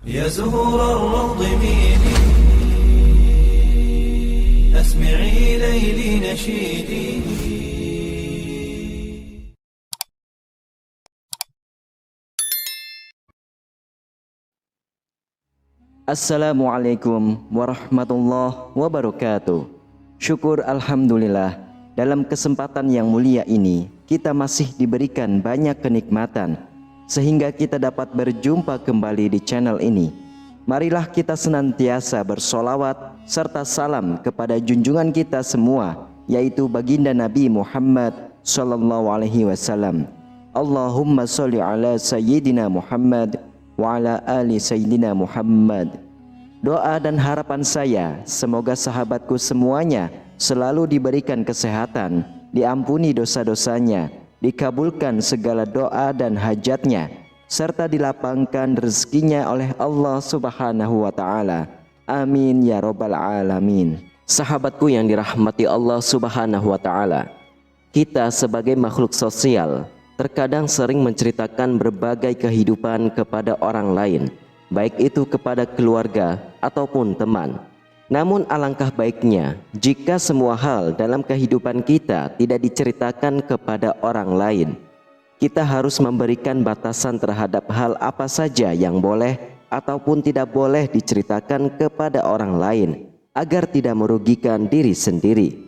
يا زهور الروض ميدي أسمعي ليلي نشيدي. Assalamualaikum warahmatullahi wabarakatuh. Syukur alhamdulillah, dalam kesempatan yang mulia ini kita masih diberikan banyak kenikmatan sehingga kita dapat berjumpa kembali di channel ini. Marilah kita senantiasa bersolawat serta salam kepada junjungan kita semua, yaitu baginda Nabi Muhammad sallallahu alaihi wasallam. Allahumma sholli ala sayyidina Muhammad wa ala ali sayyidina Muhammad. Doa dan harapan saya, semoga sahabatku semuanya selalu diberikan kesehatan, diampuni dosa-dosanya, dikabulkan segala doa dan hajatnya, serta dilapangkan rezekinya oleh Allah Subhanahu wa Ta'ala. Amin ya Rabbal Alamin. Sahabatku yang dirahmati Allah Subhanahu wa Ta'ala, kita sebagai makhluk sosial terkadang sering menceritakan berbagai kehidupan kepada orang lain, baik itu kepada keluarga ataupun teman. Namun alangkah baiknya jika semua hal dalam kehidupan kita tidak diceritakan kepada orang lain. Kita harus memberikan batasan terhadap hal apa saja yang boleh ataupun tidak boleh diceritakan kepada orang lain, agar tidak merugikan diri sendiri.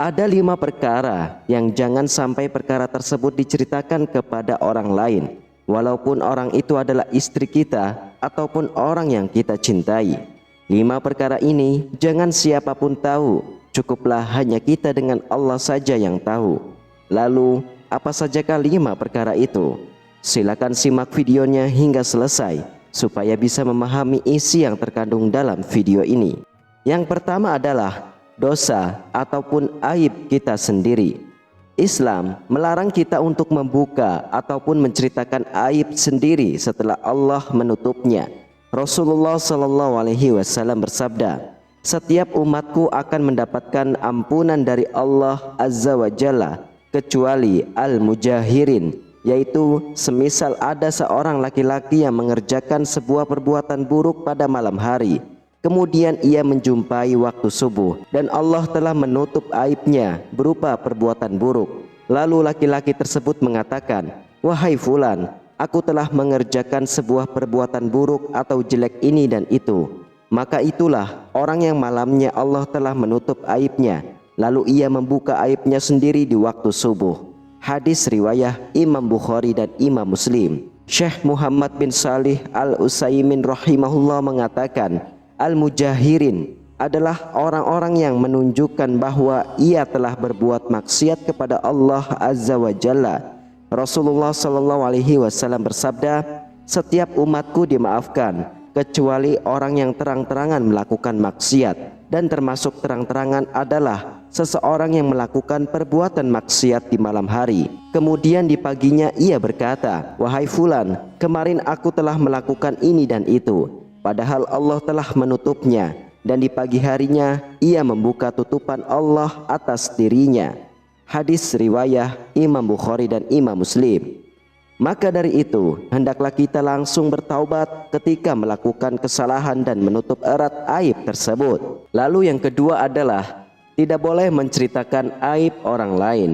Ada 5 perkara yang jangan sampai perkara tersebut diceritakan kepada orang lain, walaupun orang itu adalah istri kita ataupun orang yang kita cintai. 5 perkara ini jangan siapapun tahu, cukuplah hanya kita dengan Allah saja yang tahu. Lalu apa sajakah 5 perkara itu? Silakan simak videonya hingga selesai supaya bisa memahami isi yang terkandung dalam video ini. Yang pertama adalah dosa ataupun aib kita sendiri. Islam melarang kita untuk membuka ataupun menceritakan aib sendiri setelah Allah menutupnya. Rasulullah Shallallahu Alaihi Wasallam bersabda, setiap umatku akan mendapatkan ampunan dari Allah Azza wa Jalla kecuali al-mujahirin, yaitu semisal ada seorang laki-laki yang mengerjakan sebuah perbuatan buruk pada malam hari, kemudian ia menjumpai waktu subuh dan Allah telah menutup aibnya berupa perbuatan buruk. Lalu laki-laki tersebut mengatakan, wahai fulan, aku telah mengerjakan sebuah perbuatan buruk atau jelek ini dan itu. Maka itulah orang yang malamnya Allah telah menutup aibnya, lalu ia membuka aibnya sendiri di waktu subuh. Hadis riwayah Imam Bukhari dan Imam Muslim. Syekh Muhammad bin Salih Al-Utsaimin rahimahullah mengatakan, al-mujahirin adalah orang-orang yang menunjukkan bahwa ia telah berbuat maksiat kepada Allah Azza wa Jalla. Rasulullah Shallallahu Alaihi Wasallam bersabda, setiap umatku dimaafkan kecuali orang yang terang-terangan melakukan maksiat, dan termasuk terang-terangan adalah seseorang yang melakukan perbuatan maksiat di malam hari, kemudian di paginya ia berkata, wahai fulan, kemarin aku telah melakukan ini dan itu, padahal Allah telah menutupnya, dan di pagi harinya ia membuka tutupan Allah atas dirinya. Hadis riwayah Imam Bukhari dan Imam Muslim. Maka dari itu hendaklah kita langsung bertaubat ketika melakukan kesalahan dan menutup erat aib tersebut. Lalu yang kedua adalah tidak boleh menceritakan aib orang lain.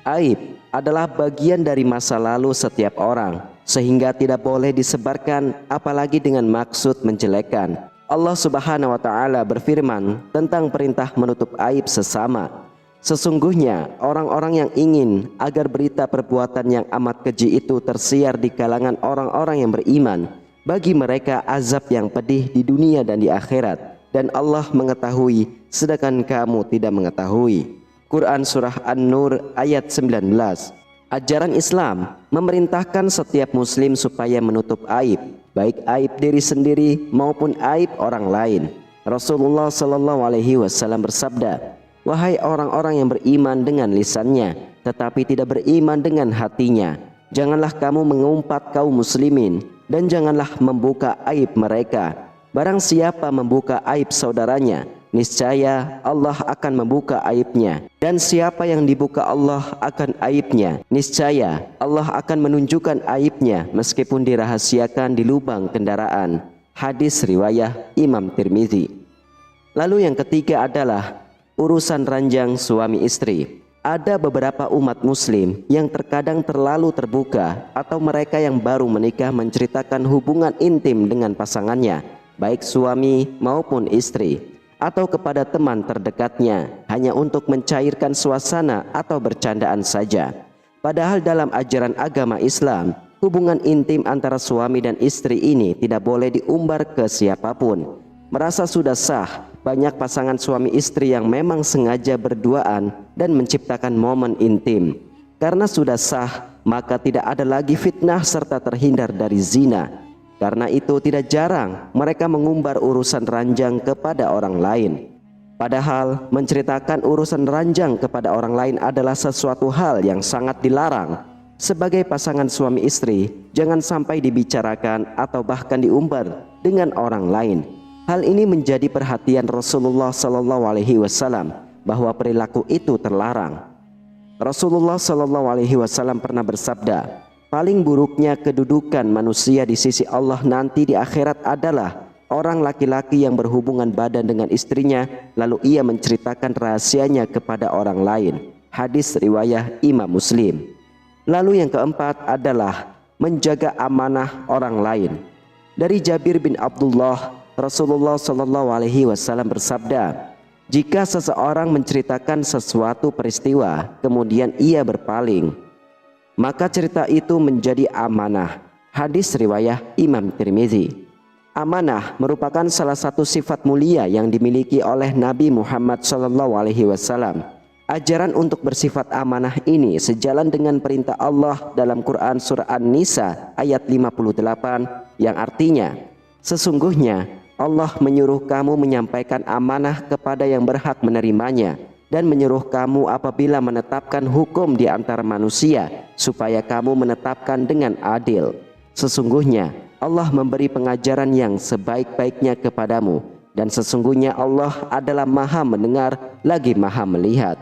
Aib adalah bagian dari masa lalu setiap orang, sehingga tidak boleh disebarkan apalagi dengan maksud menjelekkan. Allah Subhanahu wa Ta'ala berfirman tentang perintah menutup aib sesama. Sesungguhnya orang-orang yang ingin agar berita perbuatan yang amat keji itu tersiar di kalangan orang-orang yang beriman, bagi mereka azab yang pedih di dunia dan di akhirat, dan Allah mengetahui sedangkan kamu tidak mengetahui. Quran Surah An-Nur ayat 19. Ajaran Islam memerintahkan setiap muslim supaya menutup aib, baik aib diri sendiri maupun aib orang lain. Rasulullah Shallallahu Alaihi Wasallam bersabda, wahai orang-orang yang beriman dengan lisannya tetapi tidak beriman dengan hatinya, janganlah kamu mengumpat kaum muslimin dan janganlah membuka aib mereka. Barang siapa membuka aib saudaranya, niscaya Allah akan membuka aibnya, dan siapa yang dibuka Allah akan aibnya, niscaya Allah akan menunjukkan aibnya meskipun dirahasiakan di lubang kendaraan. Hadis riwayah Imam Tirmizi. Lalu yang ketiga adalah urusan ranjang suami istri. Ada beberapa umat muslim yang terkadang terlalu terbuka atau mereka yang baru menikah menceritakan hubungan intim dengan pasangannya, baik suami maupun istri, atau kepada teman terdekatnya hanya untuk mencairkan suasana atau bercandaan saja. Padahal dalam ajaran agama Islam, hubungan intim antara suami dan istri ini tidak boleh diumbar ke siapapun. Merasa sudah sah, banyak pasangan suami istri yang memang sengaja berduaan dan menciptakan momen intim. Karena sudah sah, maka tidak ada lagi fitnah serta terhindar dari zina. Karena itu tidak jarang mereka mengumbar urusan ranjang kepada orang lain. Padahal menceritakan urusan ranjang kepada orang lain adalah sesuatu hal yang sangat dilarang. Sebagai pasangan suami istri, jangan sampai dibicarakan atau bahkan diumbar dengan orang lain. Hal ini menjadi perhatian Rasulullah SAW bahwa perilaku itu terlarang. Rasulullah SAW pernah bersabda, paling buruknya kedudukan manusia di sisi Allah nanti di akhirat adalah orang laki-laki yang berhubungan badan dengan istrinya lalu ia menceritakan rahasianya kepada orang lain. Hadis riwayah Imam Muslim. Lalu yang keempat adalah menjaga amanah orang lain. Dari Jabir bin Abdullah, Rasulullah SAW bersabda, jika seseorang menceritakan sesuatu peristiwa kemudian ia berpaling, maka cerita itu menjadi amanah. Hadis riwayah Imam Tirmizi. Amanah merupakan salah satu sifat mulia yang dimiliki oleh Nabi Muhammad SAW. Ajaran untuk bersifat amanah ini sejalan dengan perintah Allah dalam Quran surah An-Nisa ayat 58 yang artinya, sesungguhnya Allah menyuruh kamu menyampaikan amanah kepada yang berhak menerimanya dan menyuruh kamu apabila menetapkan hukum di antara manusia supaya kamu menetapkan dengan adil. Sesungguhnya Allah memberi pengajaran yang sebaik-baiknya kepadamu dan sesungguhnya Allah adalah Maha mendengar lagi Maha melihat.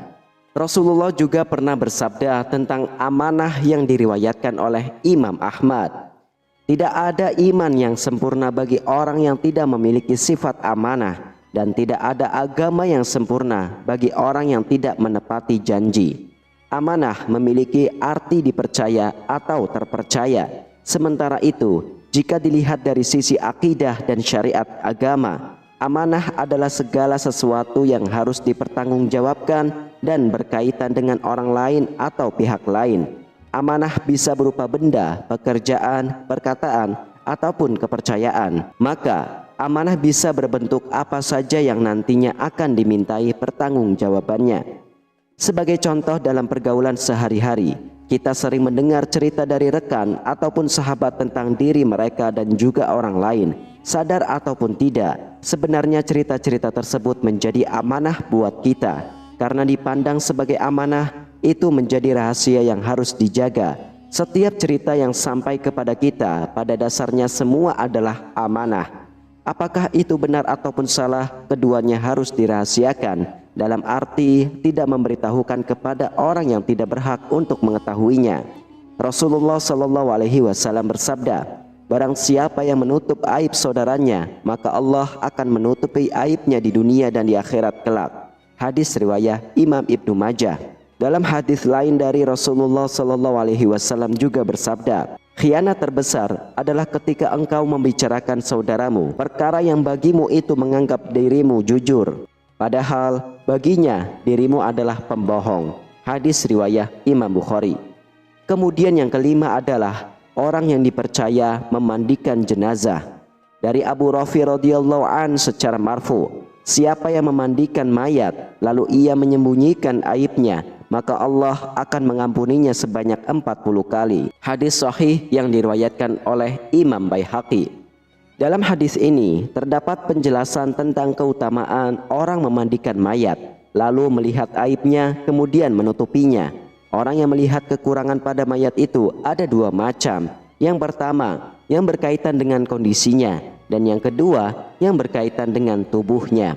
Rasulullah juga pernah bersabda tentang amanah yang diriwayatkan oleh Imam Ahmad. Tidak ada iman yang sempurna bagi orang yang tidak memiliki sifat amanah dan tidak ada agama yang sempurna bagi orang yang tidak menepati janji. Amanah memiliki arti dipercaya atau terpercaya. Sementara itu, jika dilihat dari sisi akidah dan syariat agama, amanah adalah segala sesuatu yang harus dipertanggungjawabkan dan berkaitan dengan orang lain atau pihak lain. Amanah bisa berupa benda, pekerjaan, perkataan, ataupun kepercayaan. Maka amanah bisa berbentuk apa saja yang nantinya akan dimintai pertanggungjawabannya. Sebagai contoh dalam pergaulan sehari-hari, kita sering mendengar cerita dari rekan ataupun sahabat tentang diri mereka dan juga orang lain. Sadar ataupun tidak, sebenarnya cerita-cerita tersebut menjadi amanah buat kita. Karena dipandang sebagai amanah, itu menjadi rahasia yang harus dijaga. Setiap cerita yang sampai kepada kita pada dasarnya semua adalah amanah. Apakah itu benar ataupun salah, keduanya harus dirahasiakan dalam arti tidak memberitahukan kepada orang yang tidak berhak untuk mengetahuinya. Rasulullah SAW bersabda, barang siapa yang menutup aib saudaranya, maka Allah akan menutupi aibnya di dunia dan di akhirat kelak. Hadis riwayah Imam Ibnu Majah. Dalam hadis lain dari Rasulullah SAW juga bersabda, khianat terbesar adalah ketika engkau membicarakan saudaramu perkara yang bagimu itu menganggap dirimu jujur, padahal baginya dirimu adalah pembohong. Hadis riwayah Imam Bukhari. Kemudian yang kelima adalah orang yang dipercaya memandikan jenazah. Dari Abu Rafi radhiyallahu an secara marfu, siapa yang memandikan mayat lalu ia menyembunyikan aibnya, maka Allah akan mengampuninya sebanyak 40 kali. Hadis sahih yang diriwayatkan oleh Imam Baihaqi. Dalam hadis ini terdapat penjelasan tentang keutamaan orang memandikan mayat lalu melihat aibnya kemudian menutupinya. Orang yang melihat kekurangan pada mayat itu ada dua macam. Yang pertama yang berkaitan dengan kondisinya, dan yang kedua yang berkaitan dengan tubuhnya.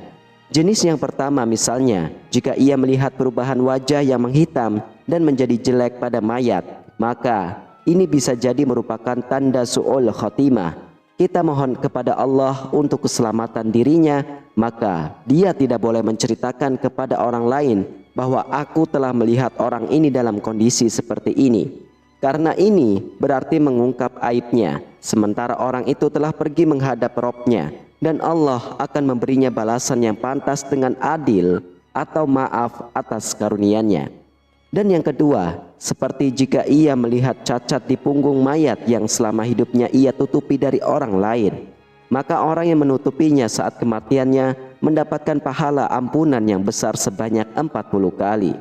Jenis yang pertama misalnya, jika ia melihat perubahan wajah yang menghitam dan menjadi jelek pada mayat, maka ini bisa jadi merupakan tanda su'ul khotimah. kita mohon kepada Allah untuk keselamatan dirinya, maka dia tidak boleh menceritakan kepada orang lain bahwa aku telah melihat orang ini dalam kondisi seperti ini. Karena ini berarti mengungkap aibnya, sementara orang itu telah pergi menghadap Robnya, dan Allah akan memberinya balasan yang pantas dengan adil atau maaf atas karunia-Nya. Dan yang kedua, seperti jika ia melihat cacat di punggung mayat yang selama hidupnya ia tutupi dari orang lain, maka orang yang menutupinya saat kematiannya mendapatkan pahala ampunan yang besar sebanyak 40 kali.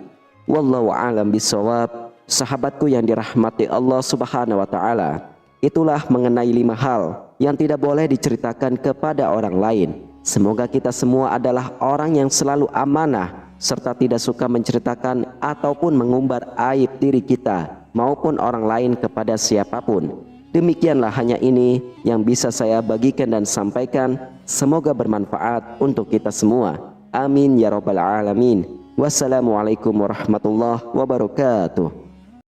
Wallahu a'lam bishawab. Sahabatku yang dirahmati Allah Subhanahu wa taala, itulah mengenai 5 hal yang tidak boleh diceritakan kepada orang lain. Semoga kita semua adalah orang yang selalu amanah serta tidak suka menceritakan ataupun mengumbar aib diri kita maupun orang lain kepada siapapun. Demikianlah hanya ini yang bisa saya bagikan dan sampaikan. Semoga bermanfaat untuk kita semua. Amin ya rabbal alamin. Wassalamualaikum warahmatullahi wabarakatuh.